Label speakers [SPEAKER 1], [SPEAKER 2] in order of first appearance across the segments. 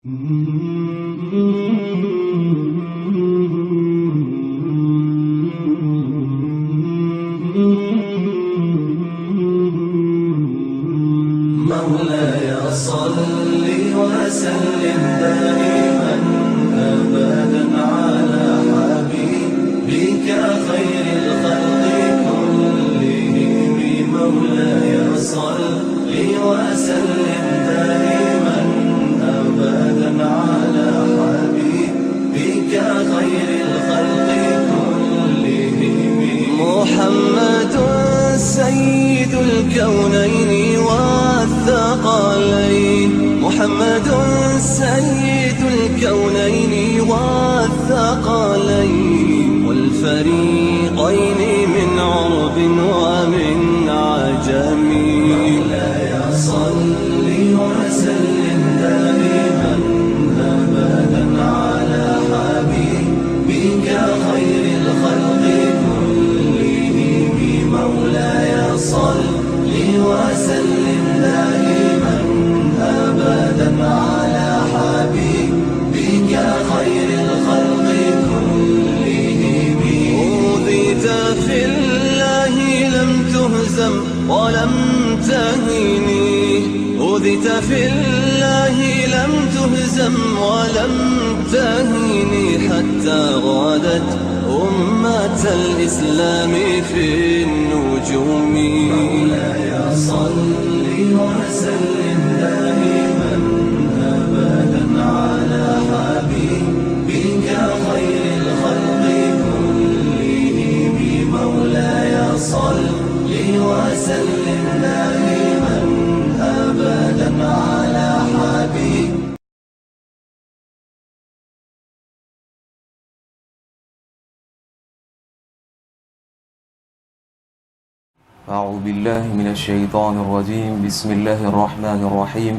[SPEAKER 1] مولاي صل وسلم دائما أبدا على حبيبك خير الخلق كلهم. مولاي صل وسلم دائما أبدا على حبيبك خير الخلق كلهم. محمد سيد الكونين والثقلين، محمد سيد الكونين والثقلين والفريقين من عرب ومن عجم. مولاي صل وسلم دائما أبدا على حبيبك خير الخلق كلهم. مولاي صل وسلم دائما أبدا على حبيبك خير الخلق كلهم. أوذيت في الله لم تهزم ولم تهني، أوذيت في الله لم تهزم ولم تهني حتى غادت أمة الإسلام في النجوم. مولاي صل وسلم دائما أبدا على حبيبك خير الخلق كلهم. مولاي صل وسلم دائما أبدا على حبيبك.
[SPEAKER 2] أعوذ بالله من الشيطان الرجيم. بسم الله الرحمن الرحيم.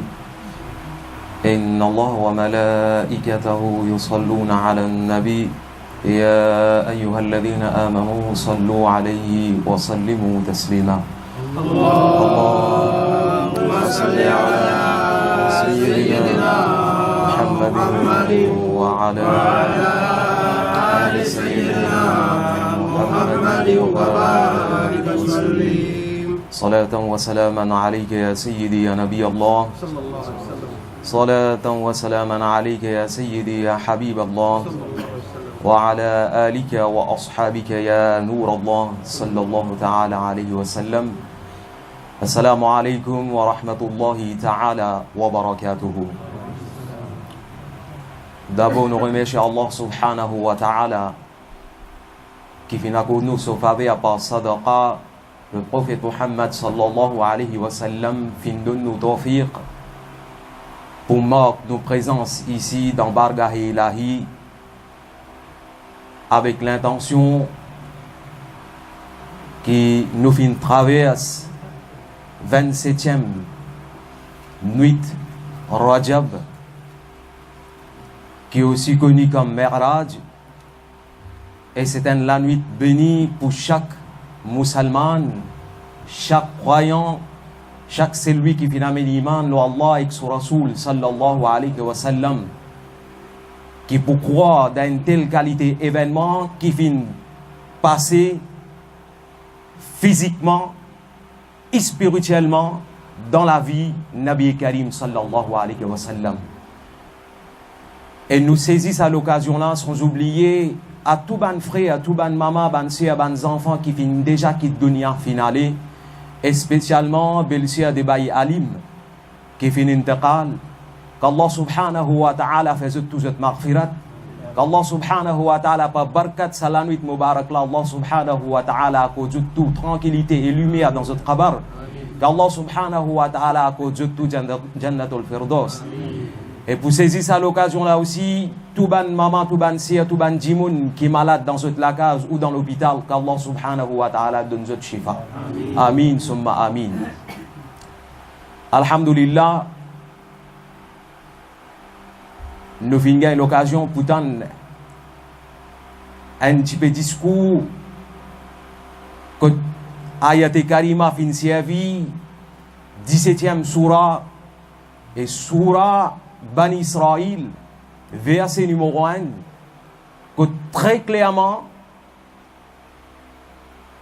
[SPEAKER 2] إن الله وملائكته يصلون على النبي يا أيها الذين آمنوا صلوا عليه وسلموا تسليما. اللهم صل على سيدنا محمد وعلى آل سيدنا محمد وبارك وسلم. صلاة وسلاما عليك يا سيدي يا نبي الله، صلاة وسلاما عليك يا سيدي يا حبيب الله، وعلى آلك وأصحابك يا نور الله صلى الله تعالى عليه وسلم. السلام عليكم ورحمة الله تعالى وبركاته. D'abord, nous remercions Allah subhanahu wa ta'ala qui finit pour nous sauver à part sadaqa. Le prophète Muhammad sallallahu alayhi wa sallam fin donne nous tawfiq pour marquer nos présences ici dans Bargah Ilahi avec l'intention qui nous fin traverse 27e nuit Rajab, qui est aussi connue comme Mi'raj, et c'est la nuit bénie pour chaque musulman, chaque croyant, chaque celui qui finit l'iman, Allah et son Rasoul sallallahu alayhi wa sallam, qui pour croire dans une telle qualité événement qui finit passer physiquement et spirituellement dans la vie Nabi Karim sallallahu alayhi wa sallam. Et nous saisissons à l'occasion-là sans oublier à tout ban frère, à tout ban maman, ban sœur, ban enfants qui finissent déjà qui dunya finale, et spécialement belle-sœur de Baye Alim qui finit intiqal, qu'Allah subhanahu wa ta'ala faisait tout cette maghfirat, qu'Allah subhanahu wa ta'ala par barkat sa nuit mubarak là, Allah subhanahu wa ta'ala cause tout tranquillité et lumière dans cette qabar, qu'Allah subhanahu wa ta'ala cause tout jannatul firdaus. Et pour saisir ça l'occasion là aussi, tout ban maman, tout ban sœur, tout ban djimoun qui est malade dans cette la case ou dans l'hôpital, qu'Allah subhanahu wa ta'ala donne cette shifa. Amin, summa amin. Alhamdulillah, nous finissons l'occasion pour un petit peu discours que Ayat Karima fin servi 17e surah et surah Bani Israël, verset numéro 1, que très clairement,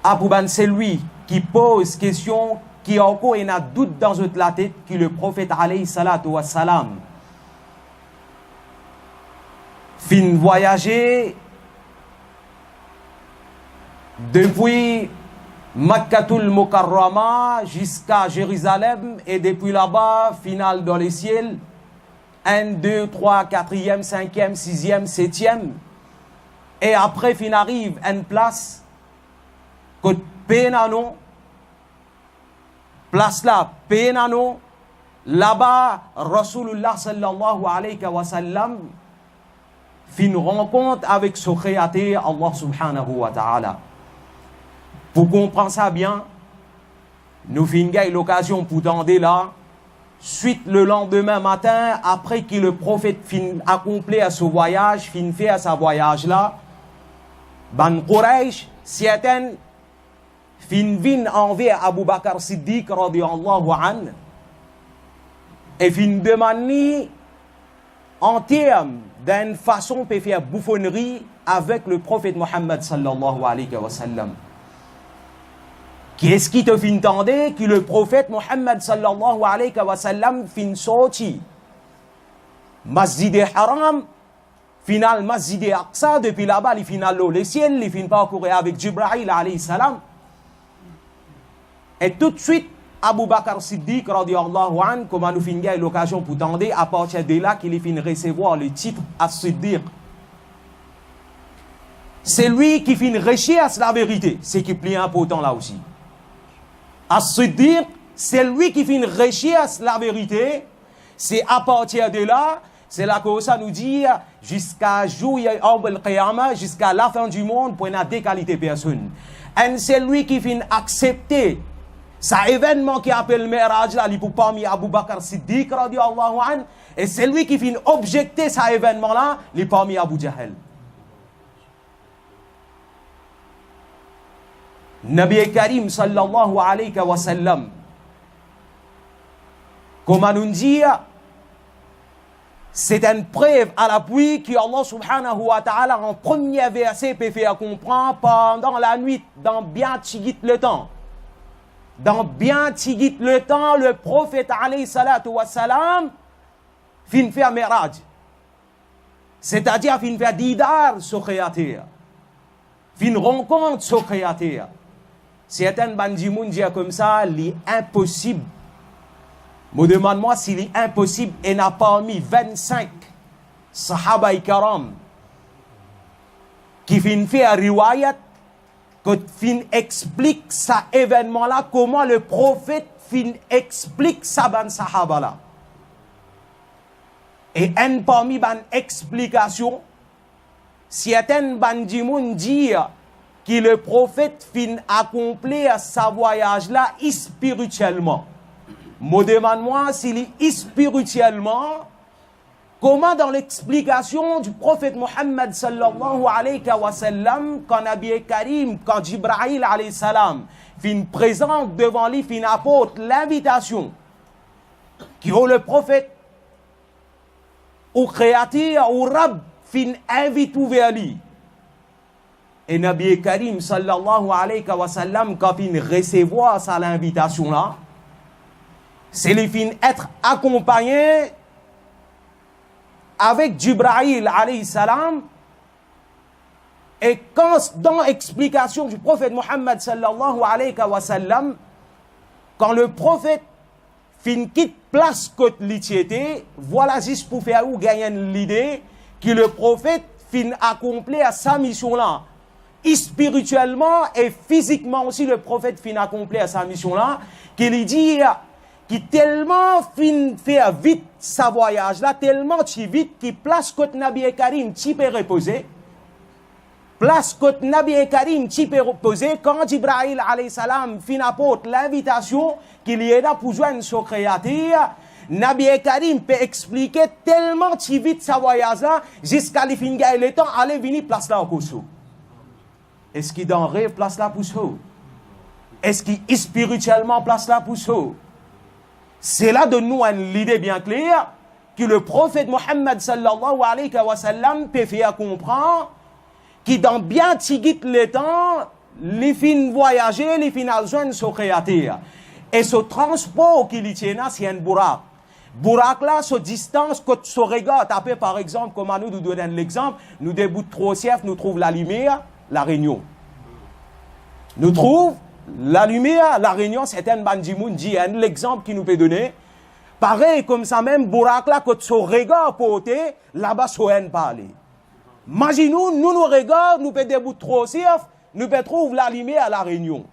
[SPEAKER 2] Abouban, c'est lui qui pose question, qui encore a doute dans la tête, que le prophète alayhi salatu wa salam fin voyager depuis Makkatul Mukarrama jusqu'à Jérusalem et depuis là-bas, final dans les ciels, 1, 2, 3, 4e, 5e, 6e, 7e. Et après, fin arrive une place que Pénano, place là, Pénano, là-bas, Rasulullah sallallahu alayhi wa sallam, fin rencontre avec ce créateur, Allah subhanahu wa ta'ala. Pour comprendre ça bien, nous finissons l'occasion pour tendre là. Suite le lendemain matin, après que le prophète fin accompli à ce voyage, fin fait à ce voyage là, Ban Quraysh, certains fin viennent envers Abu Bakr Siddiq radiyallahu anhu et fin demandent en termes d'une façon de faire bouffonnerie avec le prophète Mohammed sallallahu alayhi wa sallam. Qu'est-ce qui te fait entendre que le prophète Mohammed sallallahu alayhi wa sallam fin sorti Masjid Haram, final Masjid Aqsa, depuis là-bas, il final le ciel, il fin parcourir avec Jibril alayhi salam. Et tout de suite, Abu Bakr Siddiq radiyallahu anhu, comme nous finissons l'occasion pour tendre, à partir de là qu'il fin recevoir le titre As-Siddiq. C'est lui qui fin recherche la vérité, c'est qui est plus important là aussi. As-Siddiq, c'est lui qui fin recherche la vérité. C'est à partir de là, c'est là que ça nous dit jusqu'à jour al-Qiyamah, jusqu'à la fin du monde, pour une des qualités personnes. Et c'est lui qui fin accepter cet événement qui appelle Mi'raj là, pour parmi Abu Bakr Siddiq radiyallahu anhu, et c'est lui qui fin objecter cet événement là, les parmi Abu Jahl. Nabi Karim sallallahu alayhi wa sallam, comme nous dit, c'est une preuve à l'appui que Allah subhanahu wa ta'ala en premier verset peut faire comprendre pendant la nuit, dans bien tigit le temps. Dans bien tigit le temps, le prophète alayhi salatu wa salam fin faire Mi'raj. C'est-à-dire fin faire didar ce créateur. Fin rencontre ce créateur. Certains bandimoun disent comme ça, l'impossible. Me demande-moi s'il est impossible et n'a parmi 25 Sahaba Karam qui fin fait un riwayat, que fin explique ça événement là, comment le prophète fin explique ça ban Sahaba là. Et un parmi ban explication, certains bandimoun disent que le prophète fin accomplir sa voyage là spirituellement. Me demande-moi s'il est spirituellement, comment dans l'explication du prophète Mohammed sallallahu alayhi wa sallam, quand Nabi Karim, quand Jibril alayhi salam fin présente devant lui, fin apporte l'invitation que le prophète ou créateur ou Rab fin invite vers lui. Et Nabi Karim sallallahu alayhi wa sallam, quand il recevoir sa l'invitation là, c'est le fin être accompagné avec Jibril alayhi salam. Et quand dans l'explication du prophète Mohammed sallallahu alayhi wa sallam, quand le prophète fin quitte place côte l'itiété, voilà juste pour faire ou gagner l'idée que le prophète fin accomplir sa mission là. Spirituellement et physiquement aussi, le prophète fin accomplir sa mission là, qu'il dit qui tellement fin fait vite sa voyage là, tellement vite qu'il place côté Nabi Karim qui peut reposer. Place côté Nabi Karim qui peut reposer quand Jibril alayhi salam fin apporte l'invitation qu'il y est là pour joindre son créateur. Nabi Karim peut expliquer tellement vite sa voyage là jusqu'à la fin de le temps aller venir place là au Kosovo. Est-ce qu'il dans rêve place là pour ça? Est-ce qu'il spirituellement place là pour ça? C'est là de nous une idée bien claire que le prophète Mohammed sallallahu alayhi wa sallam peut faire comprendre qui dans bien tigit le temps, les fins voyager, les fins joindre so créateur. Et ce transport qu'il y tient, c'est un burak. Burak là, ce distance que ce regard tapé par exemple, comme nous donnons l'exemple, nous débutons trop chef, nous trouvons la lumière, la Réunion. Nous trouvons la lumière, la Réunion, c'est un bandimoun dit, l'exemple qu'il nous peut donner. Pareil comme ça même, burak là, que ce regard porté, là-bas, so un parler. Imaginons, nous regardons, nous pouvons débouter trop chef, nous pouvons trouver la lumière à la Réunion.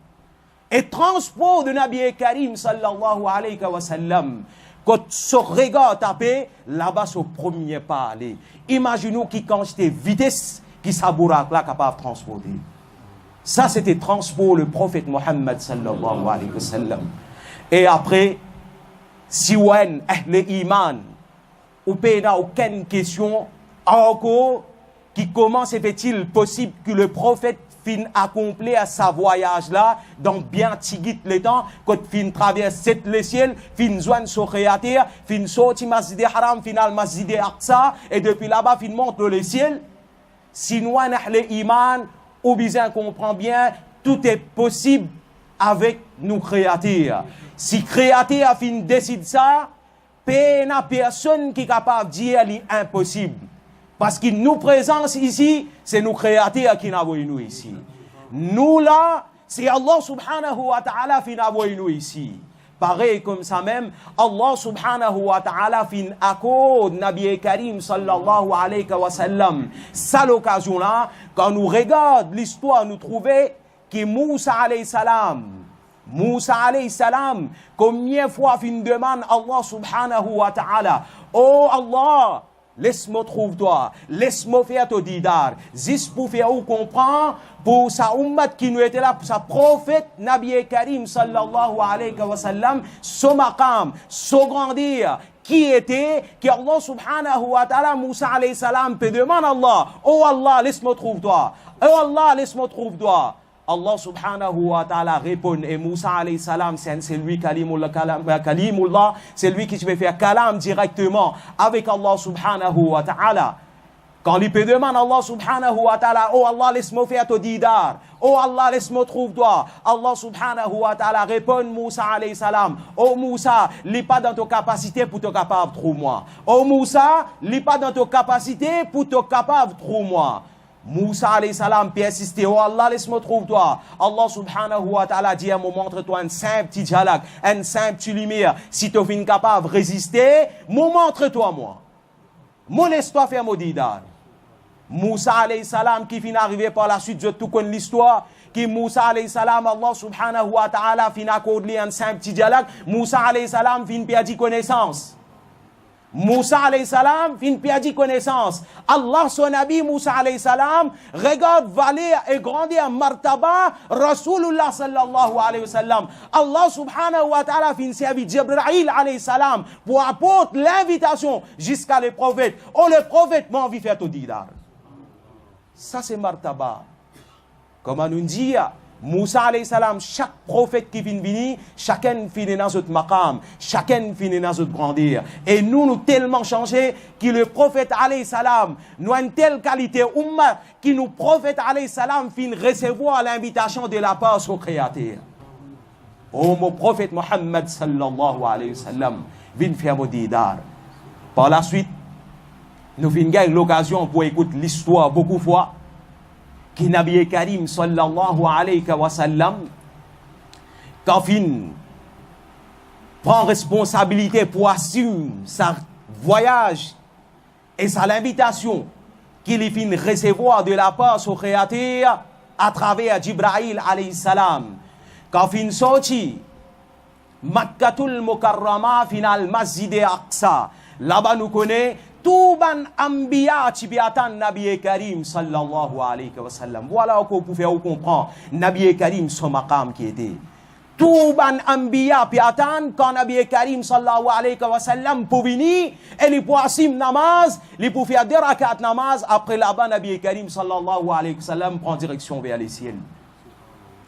[SPEAKER 2] Et transport de Nabi Karim sallallahu alayhi wa sallam, quand ce regard tapé, là-bas, ce premier pas aller. Imaginons qui quantité vitesse qui s'abourak là capable de transporter. Ça, c'était transport le prophète Mohammed sallallahu alayhi wa sallam. Et après, si on a l'iman, ou n'a aucune question encore, qui comment fait-il possible que le prophète fin accompli à sa voyage là, dans bien tigit le temps, quand fin traverse les ciels, fin joint son créateur, fin sorti Masjid Haram, final Masjid Aqsa, et depuis là-bas, fin monte le ciel. Si nous avons l'iman, ou bien comprend bien, tout est possible avec nos créateurs. Si créateur fin décide ça, personne qui est capable de dire qu'il est impossible. Parce qu'il nous présente ici, c'est nos créateurs qui nous envoient nous ici. Nous là, c'est Allah subhanahu wa ta'ala qui nous envoie nous ici. Pareil comme ça même, Allah subhanahu wa ta'ala fin accorde Nabi Karim sallallahu alayhi wa sallam. C'est l'occasion là, quand nous regardons l'histoire, nous trouvons que Moussa alayhi salam, combien de fois fin demande Allah subhanahu wa ta'ala, oh Allah, laisse-moi trouver toi, laisse-moi faire ton didar. Juste pour faire ou comprendre, pour sa ummat qui nous était là, pour sa prophète, Nabi Karim sallallahu alayhi wa sallam, son maqam, son grandir, qui était, que Allah subhanahu wa ta'ala, Moussa alayhi salam, peut demander à Allah, oh Allah, laisse-moi trouver toi, oh Allah, laisse-moi trouver toi. Allah subhanahu wa ta'ala répond, et Moussa alayhi salam, c'est lui kalimullah, c'est lui qui va faire kalam directement avec Allah subhanahu wa ta'ala. Quand il peut demander à Allah subhanahu wa ta'ala, oh Allah, laisse-moi faire ton didar, oh Allah, laisse-moi trouver toi. Allah subhanahu wa ta'ala répond Moussa alayhi salam, oh Moussa, n'est pas dans ta capacité pour te capable de trouver moi. Oh Moussa, n'est pas dans ta capacité pour te capable de trouver moi. Moussa alayhi salam persistait, oh Allah, laisse-moi trouver toi. Allah subhanahu wa ta'ala dit, moi montre-toi un simple petit dialogue, un simple petit lumière. Si tu es incapable de résister, moi montre-toi moi. Moi laisse-toi faire mon didar. Moussa alayhi salam qui finit arrivé par la suite, je tout connais l'histoire, qui Moussa alayhi salam, Allah subhanahu wa ta'ala finit accorder un simple petit dialogue. Moussa alayhi salam finit perdre connaissance. Moussa alayhi salam fin perdu connaissance. Allah son nabi Moussa alayhi salam regarde valer et grandir martaba Rasulullah sallallahu alayhi wa sallam. Allah subhanahu wa ta'ala fin servi Jibril alayhi salam pour apporter l'invitation jusqu'à les prophètes. Oh le prophète m'a envie de faire tout didar. Ça c'est martaba. Comme nous dit Moussa alayhi salam, chaque prophète qui vient venir, chacun finit dans notre maqam, chacun finit dans notre grandir. Et nous tellement changé que le prophète alayhi salam, nous a une telle qualité umma, que nous prophète alayhi salam fin recevoir l'invitation de la part de son créateur. Oh mon prophète Mohammed sallallahu alayhi wa sallam, vient faire mon didar. Par la suite, nous finissons gagner l'occasion pour écouter l'histoire beaucoup de fois. Qui Nabi Karim sallallahu alayhi wa sallam, quand il prend responsabilité pour assumer sa voyage et sa l'invitation qu'il finit recevoir de la part de son créateur à travers Jibril alayhi salam. Quand il sorti Makkatul Mukarrama final Masjid Aqsa, là-bas nous connaissons Touban Ambiya Tibiatan Nabi Karim sallallahu alayhi wa sallam. Voilà qu'on peut faire comprendre Nabi Karim son maqam qui était. Touban Ambiya Piatan quand Nabi Karim sallallahu alayhi wa sallam pour venir et il pour asim namaz, il pour faire 2 rakat namaz après là-bas Nabi Karim sallallahu alayhi wa sallam prend direction vers les ciels.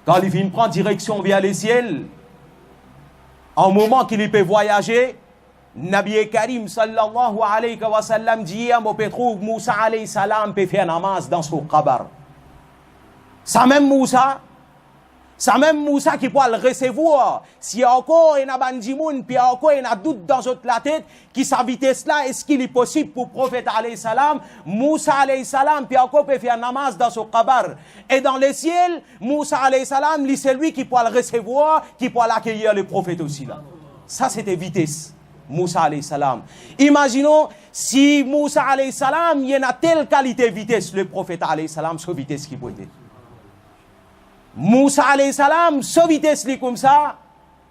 [SPEAKER 2] Quand il vient prendre direction vers les ciels, en moment qu'il peut voyager, Nabi Karim sallallahu alayhi wa sallam dit à mon pétrou, Moussa alayhi salam peut faire namaz dans son kabar. Ça même Moussa qui peut le recevoir. Si y a encore un abandimoun, puis encore un doute dans la tête, qui sa vitesse là, est-ce qu'il est possible pour le prophète alayhi salam, Moussa alayhi salam, puis encore peut faire namaz dans son kabar. Et dans le ciel, Moussa alayhi salam, c'est lui qui peut le recevoir, qui peut l'accueillir le prophète aussi là. Ça c'était vitesse. Moussa alayhi salam. Imaginons si Moussa alayhi salam, il y a telle qualité vitesse, le prophète alayhi salam, ce vitesse qui peut être. Moussa alayhi salam, ce vitesse li comme ça,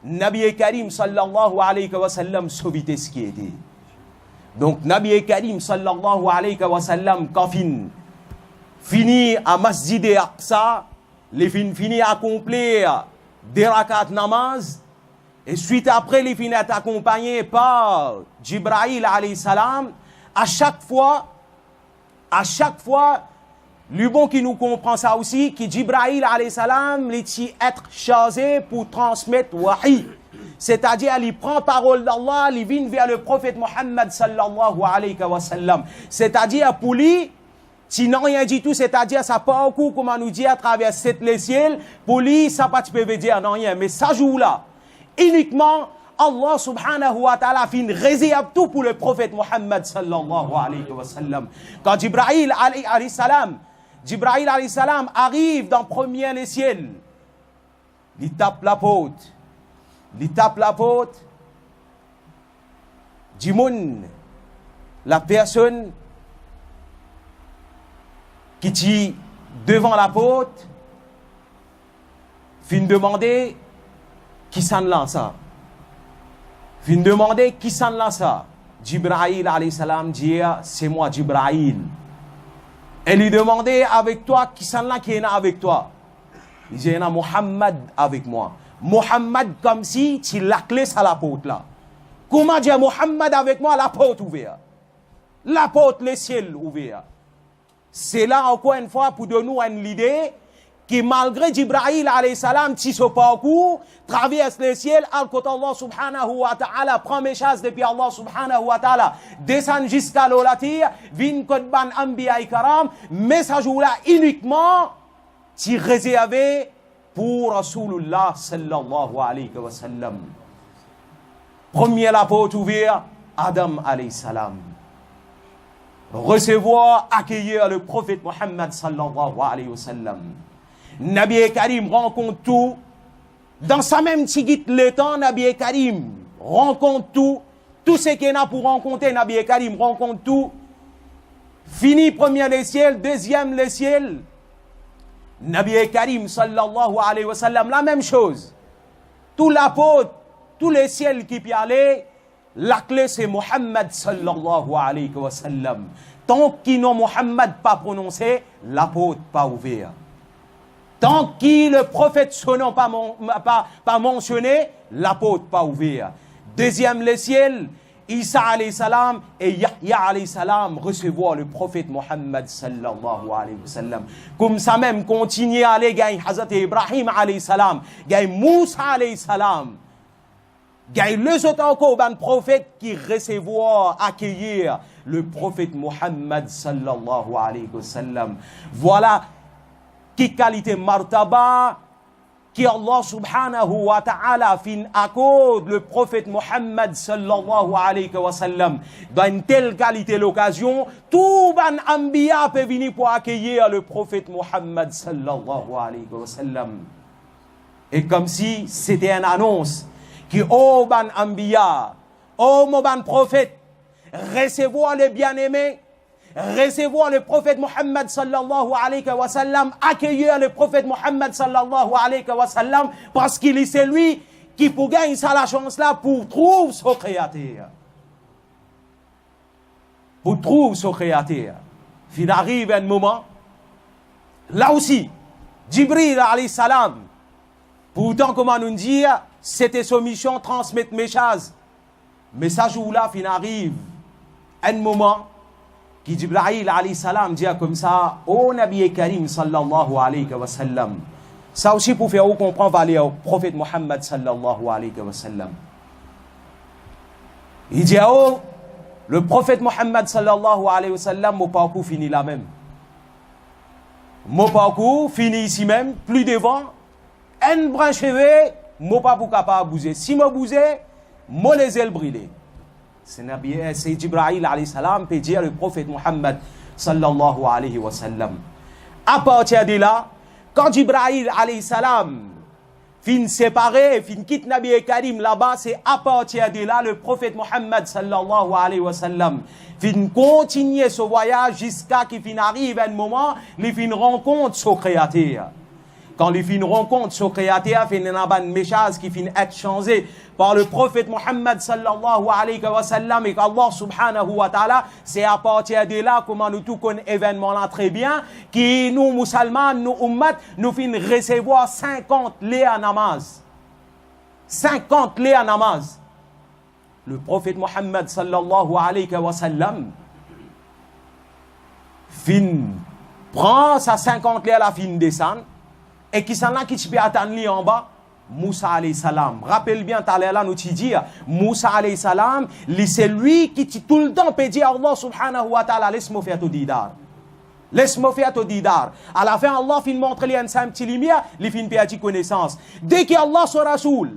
[SPEAKER 2] Nabi Karim sallallahu alayhi wa sallam, ce vitesse qui était. Donc Nabi Karim sallallahu alayhi wa sallam, quand fini à Masjid al-Aqsa, les fini à accomplir des rakat namaz, et suite après, les fins est accompagné par Jibril alayhi salam. À chaque fois, le bon qui nous comprend ça aussi, que Jibril alayhi salam, il est être chargé pour transmettre wahi. C'est-à-dire, il prend parole d'Allah, il vient vers le prophète Mohammed sallallahu alayhi wa sallam. C'est-à-dire, pour lui, si non rien du tout, c'est-à-dire, ça part au coup, comme on nous dit, à travers les ciels, pour lui, ça pas tu peux dire non rien. Mais ça joue là. Uniquement, Allah subhanahu wa ta'ala fait une réserve tout pour le prophète Mohammed sallallahu alayhi wa sallam. Quand Jibril alayhi salam arrive dans premier les ciels, il tape la porte. Dimoun, la personne qui est devant la porte, fin demander qui s'en lance ça. Fin demander qui s'en lance ça. Jibril alayhi salam dit c'est moi Jibril. Elle lui demandait avec toi qui s'en lance qui est avec toi. Il dit il y a Muhammad avec moi. Muhammad comme si tu la clé à la porte là. Comment dire Muhammad avec moi, la porte ouverte. La porte, le ciel ouvert. C'est là encore une fois pour donner nous une idée que malgré Jibril alayhi salam, qui se parcourt, traverse le ciel, al-côté Allah subhanahu wa ta'ala, prend mes chasses depuis Allah subhanahu wa ta'ala, descend jusqu'à l'olatir, vin kodban anbiya karam, message là uniquement, qui réservé pour Rasulullah sallallahu alayhi wa sallam. Premier la porte ouverte, Adam alayhi salam. Recevoir, accueillir le prophète Mohammed sallallahu alayhi wa sallam. Nabi Karim rencontre tout. Dans sa même tigite le temps, Nabi Karim rencontre tout. Tout ce qu'il y a pour rencontrer, Nabi Karim rencontre tout. Fini premier les ciels, deuxième les ciels. Nabi Karim sallallahu alayhi wa sallam, la même chose. Tout l'apôtre, tous les ciels qui y allaient, la clé c'est Mohammed sallallahu alayhi wa sallam. Tant qu'il n'a Mohammed pas prononcé, l'apôtre pas ouvert. Tant que le prophète son nom pas mentionné, l'apôtre pas ouvert. Deuxième les ciels, Isa alayhi salam et Yahya alayhi salam recevoir le prophète Mohammed sallallahu alayhi wa sallam. Comme ça même continue à aller gagner Hazrat Ibrahim alayhi salam, gagner Moussa alayhi salam. Gagner les autres encore ben prophètes qui recevoir, accueillir le prophète Mohammed sallallahu alayhi wa sallam. Voilà qui qualité martaba qui Allah subhanahu wa ta'ala fin accorde le prophète Mohammed sallallahu alayhi wa sallam. Dans une telle qualité l'occasion, tout ban anbiya peut venir pour accueillir le prophète Mohammed sallallahu alayhi wa sallam. Et comme si c'était une annonce qui oh ban anbiya, oh mon ban prophète, recevoir le bien-aimé, recevoir le prophète Mohammed sallallahu alayhi wa sallam, accueillir le prophète Mohammed sallallahu alayhi wa sallam, parce qu'il est celui qui pour gagner ça la chance là pour trouver son créateur. Pour trouver son créateur. Il arrive un moment, là aussi, Jibril alayhi salam, pourtant comment nous dire, c'était son mission transmettre mes choses. Mais ça joue là, il arrive un moment, qui Jibril alayhi salam dit comme ça, ô Nabi Karim sallallahu alayhi wa sallam. Ça aussi pour faire comprendre valeur au prophète Mohammed sallallahu alayhi wa sallam. Il dit, oh, le prophète Mohammed sallallahu alayhi wa sallam, mon parcours finit là même. Mon parcours finit ici même, plus devant. Un brin chevé, mon pas pour capable bouger. Si je bouge, mon les ailes brûlées. C'est Jibril alayhi salam peut dire le prophète Mohammed sallallahu alayhi wa sallam. À partir de là, quand Jibril alayhi salam fin séparé, fin quitte Nabi Karim là-bas, c'est à partir de là le prophète Mohammed sallallahu alayhi wa sallam fin continuer ce voyage jusqu'à qu'il fin arrive un moment, il fin rencontre son créateur. Quand il fin rencontre son créateur, fin un message qui fin être changé par le prophète Mohammed sallallahu alayhi wa sallam et qu'Allah subhanahu wa ta'ala, c'est à partir de là, comment nous tout connaissons événement là très bien, qui nous musulmans, nous ummat, nous fin recevoir 50 lits à namaz. 50 lits à namaz. Le prophète Mohammed sallallahu alayhi wa sallam fin prend sa 50 lits à la fin descendre et qui s'en a qui peut attendre lui en bas. Moussa alayhi salam. Rappelle bien, t'as là nous t'y dire, Moussa alayhi salam, c'est lui qui tout le temps peut dire à Allah subhanahu wa ta'ala, laisse-moi faire tout didar. Laisse-moi faire tout didar. À la fin, Allah fin montre lui un petit lumière, il fin perdre connaissance. Dès qu'Allah se rasoul,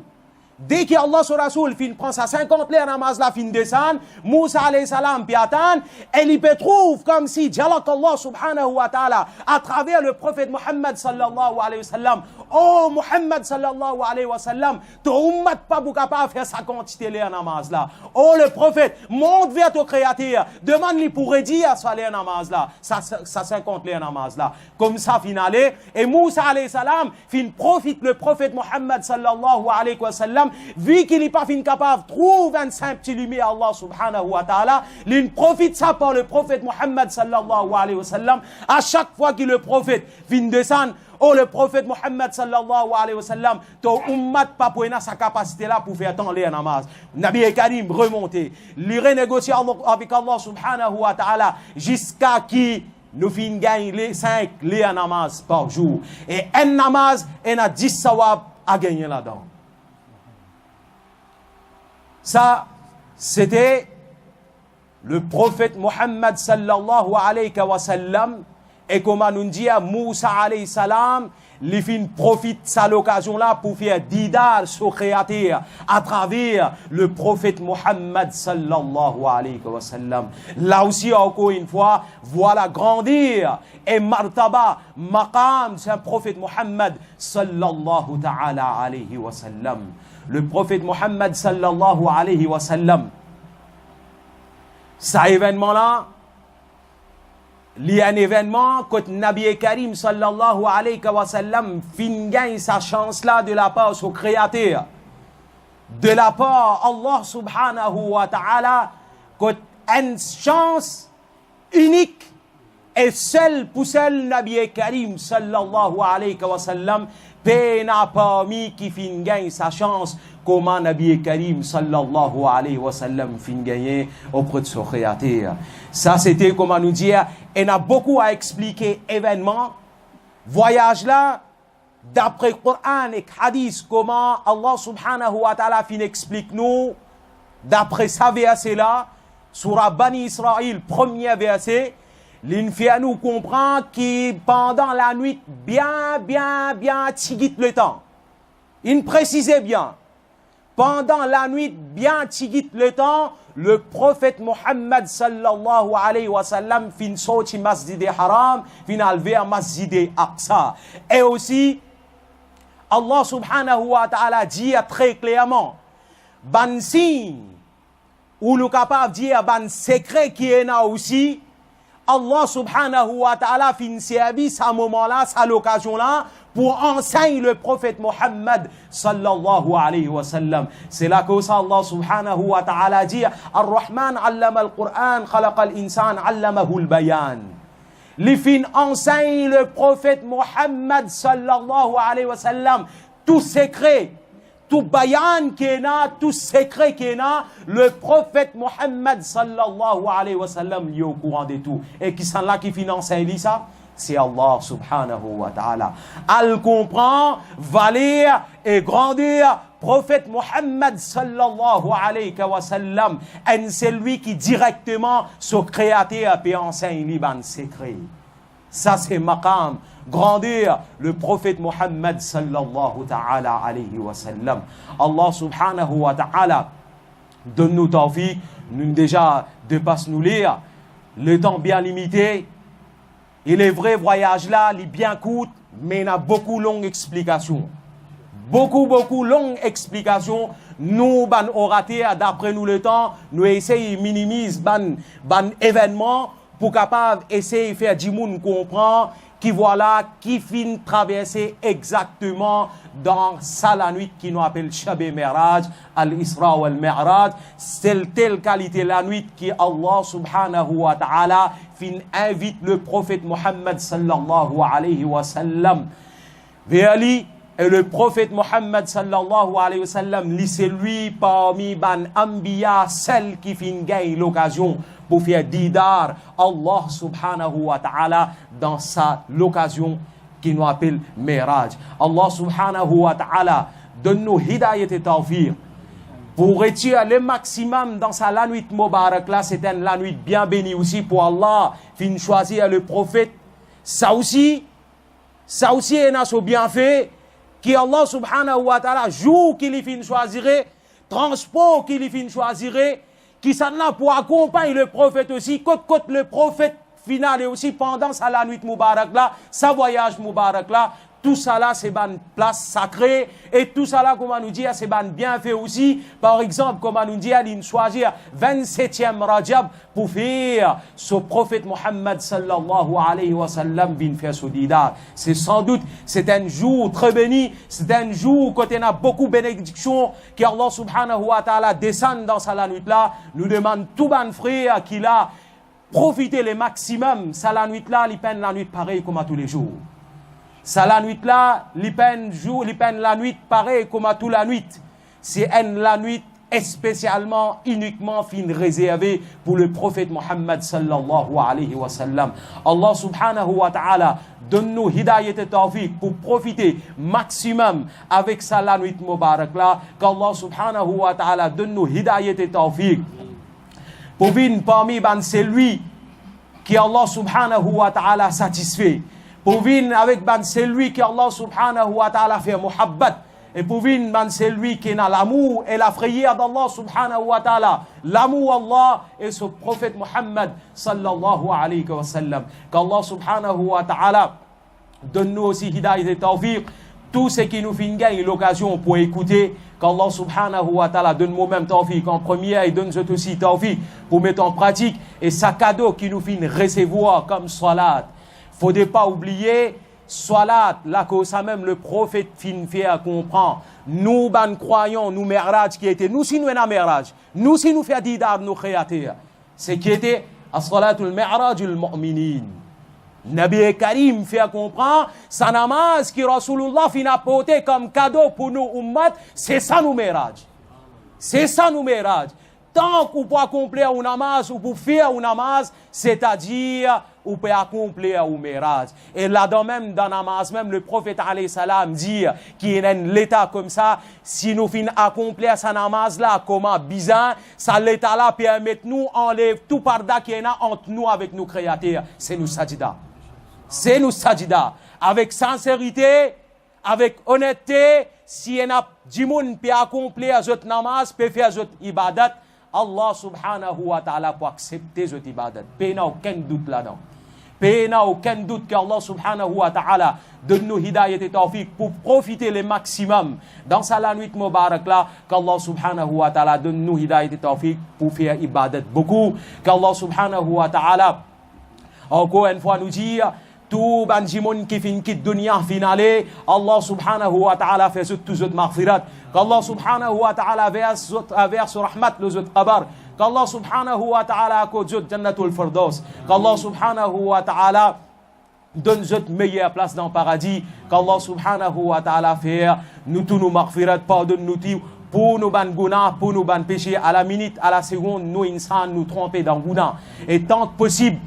[SPEAKER 2] dès qu'Allah se rasoul, fin prend sa 50 lits namaz la fin descend, Moussa alayhi salam puis attend, et il peut trouve comme si jalak Allah subhanahu wa ta'ala à travers le prophète Mohammed sallallahu alayhi wa sallam. Oh Mohammed sallallahu alayhi wa sallam, ton ummat pas pour capable faire sa quantité les namaz là. Oh le prophète, monte vers ton créateur, demande-lui pour dire ça les namaz là, ça 50 les namaz là. Comme ça finale et Moussa alayhi salam fin profite le prophète Mohammed sallallahu alayhi wa sallam vu qu'il n'est pas fin capable trouve un simple petit lumière Allah subhanahu wa ta'ala, il profite ça par le prophète Mohammed sallallahu alayhi wa sallam. À chaque fois que le prophète fin descendre, oh le prophète Mohammed sallallahu alayhi wa sallam, ton ummat pas pour sa capacité là pour faire tant les namaz. Nabi Karim remonté, il renégocie avec Allah subhanahu wa ta'ala jusqu'à qui nous fin gagne les 5 les namaz par jour. Et un namaz, il a 10 sawab à gagner là-dedans. Ça, c'était le prophète Mohammed sallallahu alayhi wa sallam. Et comme nous dit Moussa alayhi salam, il fin profite de l'occasion là pour faire didar son créateur à travers le prophète Mohammed sallallahu alayhi wa sallam. Là aussi, encore une fois, voilà grandir et martaba, maqam, c'est un prophète Mohammed sallallahu ta'ala alayhi wa sallam. Le prophète Mohammed sallallahu alayhi wa sallam, cet événement là, il y a un événement que Nabi Karim sallallahu alayhi wa sallam fin gagne sa chance là de la part de son créateur, de la part Allah subhanahu wa ta'ala, que une chance unique et seule pour seul Nabi Karim sallallahu alayhi wa sallam n'a parmi qui fin gagne sa chance comment Nabi Karim sallallahu alayhi wa sallam fin gagné auprès de son créateur. Ça c'était comment nous dire, et a beaucoup à expliquer événement, voyage là, d'après Coran et Hadith, comment Allah subhanahu wa ta'ala fin explique nous, d'après sa verset là, surah Bani Israël, premier verset, l'infia nous comprend que pendant la nuit, bien, tigit le temps. Il précisait bien. Pendant la nuit, bien tigit le temps, le prophète Mohammed sallallahu alayhi wa sallam fin sorti Masjid Haram, fin alvé à Masjid Aqsa. Et aussi, Allah subhanahu wa ta'ala dit très clairement, ban signe, ou nous capable de dire ban secret qui est là aussi, Allah subhanahu wa ta'ala fin service à moment-là, à l'occasion-là, pour enseigner le prophète Mohammed sallallahu alayhi wa sallam. C'est là que ça Allah subhanahu wa ta'ala dit Ar-Rahman allama al-Qur'an, khalaqa al-insan, allamahu al-bayan. Les fin enseigne le prophète Mohammed sallallahu alayhi wa sallam tout secret, tout bayan qu'il y a, tout secret qu'il y a, le prophète Mohammed sallallahu alayhi wa sallam, il est au courant de tout. Et qui sont là qui finance ça? C'est Allah subhanahu wa ta'ala. Elle comprend, va lire et grandir. Prophète Mohammed sallallahu alayhi wa sallam, et c'est lui qui directement se créateur peut enseigner les secret. Ça c'est maqam. Grandir le prophète Mohammed sallallahu ta'ala alayhi wa sallam. Allah subhanahu wa ta'ala donne-nous tawfiq. Nous déjà dépasse-nous lire. Le temps bien limité. Et les vrais voyages là, ils bien coûtent, mais il y a beaucoup de longues explications. Beaucoup longues explications. Nous, on raté, d'après nous le temps, nous essayons de minimiser ban événement pour capable essayer de faire du monde comprendre qui voilà, qui finit traverser exactement dans ça la nuit qui nous appelle Shab Mi'raj, Al-Isra wal Mi'raj. C'est telle qualité la nuit qui Allah subhanahu wa ta'ala invite le prophète Mohammed sallallahu alayhi wa sallam vers lui. Et le prophète Mohammed sallallahu alayhi wa sallam, c'est lui parmi ban Ambiya, celle qui fin gagne l'occasion pour faire didar Allah subhanahu wa ta'ala dans sa l'occasion qui nous appelle Mi'raj. Allah subhanahu wa ta'ala donne-nous hidayat et tawfiq pour retirer le maximum dans sa la nuit Mubarak là, c'est une la nuit bien bénie aussi pour Allah, fin choisir le prophète. Ça aussi est un bienfait qui Allah subhanahu wa ta'ala jour qu'il fin choisirait, transport qu'il fin choisirait, qui s'en a pour accompagner le prophète aussi, côte le prophète final et aussi pendant sa la nuit Mubarak là, sa voyage Mubarak là, tout ça là c'est une place sacrée et tout ça là comment nous dire c'est bien fait aussi. Par exemple comment nous dire il choisir 27e Rajab pour faire ce prophète Mohammed sallallahu alayhi wa sallam vient faire ce didar. C'est sans doute c'est un jour très béni, c'est un jour quand on a beaucoup de bénédictions que Allah subhanahu wa ta'ala descend dans sa la nuit là. Nous demande tout ban frère qu'il a profité le maximum ça la nuit là, il peine la nuit pareil comme à tous les jours. Ça la nuit là, il peine la nuit pareil comme à toute la nuit. C'est la nuit spécialement, uniquement fin réservée pour le prophète Mohammed sallallahu alayhi wa sallam. Allah subhanahu wa ta'ala donne-nous hidayat et tawfiq pour profiter maximum avec ça la nuit Mubarak là. Qu'Allah subhanahu wa ta'ala donne-nous hidayat et tawfiq pour venir parmi c'est lui qui Allah subhanahu wa ta'ala satisfait. Pour venir avec c'est lui qui Allah subhanahu wa ta'ala fait muhabbat. Et pour venir c'est lui qui a l'amour et la frayeur d'Allah subhanahu wa ta'ala. L'amour Allah et ce prophète Muhammad sallallahu alayhi wa sallam. Qu'Allah subhanahu wa ta'ala donne-nous aussi hidayat et tawfiq. Tout ce qui nous fait gagner l'occasion pour écouter. Qu'Allah subhanahu wa ta'ala donne nous-mêmes tawfiq en première et donne-nous aussi tawfiq pour mettre en pratique. Et sa cadeau qui nous fait recevoir comme salat. Faudrait pas oublier, salat, là que ça même le prophète fin fait à comprendre. Nous, croyons, nous, Mi'raj qui était, nous si nous en Mi'raj, nous si nous fait didar, nous créateurs. C'est qui était, as-salatul Mi'raj al-mu'minin. Nabi Karim fait à comprendre, sa namaz qui Rasulullah fin apporté comme cadeau pour nous, ummat, c'est ça nous Mi'raj. C'est ça nous Mi'raj. Tant qu'on peut accomplir un namaz ou pour faire un namaz, c'est-à-dire ou peut accomplir un Mi'raj. Et là-dedans même, dans namaz, même le prophète alayhi salam dit qu'il y a un l'état comme ça, si nous finissons accomplir sa namaz là, comment bizarre, ça l'état là permet nous enlève tout parda qui est là entre nous avec nos créateurs. C'est nous sajida. C'est nous sajida. Avec sincérité, avec honnêteté, si on a du monde peut accomplir cette namaz, peut faire cette ibadat, Allah subhanahu wa ta'ala pour accepter cette ibadat. Il n'y a aucun doute là-dedans. Il n'y a aucun doute qu'Allah subhanahu wa ta'ala donne nous hidayat et tawfiq pour profiter le maximum dans sa la nuit Mubarak là, qu'Allah subhanahu wa ta'ala donne nous hidayat et tawfiq pour faire ibadat beaucoup. Qu'Allah subhanahu wa ta'ala encore une fois nous dit tout banjimon qui fin quitte dunya finale, Allah subhanahu wa ta'ala fait tout ce maghfirat. Qu'Allah subhanahu wa ta'ala verse rahmat le zot qabar. Qu'Allah subhanahu wa ta'ala accorde Jannatul Firdaus. Qu'Allah subhanahu wa ta'ala donne notre meilleure place dans le paradis, qu'Allah subhanahu wa ta'ala fait, nous tous nous maghfirat, pardonne nous pour nos ban gouna, pour nos ban péchés, à la minute, à la seconde, nous insan nous tromper dans gouna. Et tant que possible,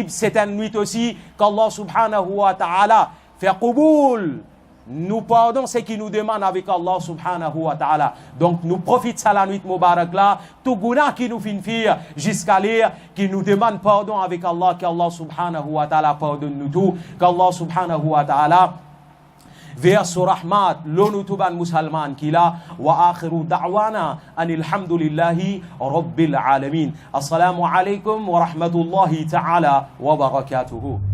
[SPEAKER 2] cette nuit aussi, qu'Allah subhanahu wa ta'ala fait qouboul. Nous pardonnons ce qui nous demande avec Allah subhanahu wa ta'ala. Donc nous profitons de la nuit Mubarak là, tout gouna qui nous fait faire jusqu'à l'heure, qui nous demande pardon avec Allah, qu'Allah subhanahu wa ta'ala pardonne nous tout, qu'Allah subhanahu wa ta'ala vers rahmat l'onutuban musulman qu'il a wa akhiru da'wana anil hamdulillahi rabbil alamin. Assalamu alaikum wa rahmatullahi ta'ala wa barakatuhu.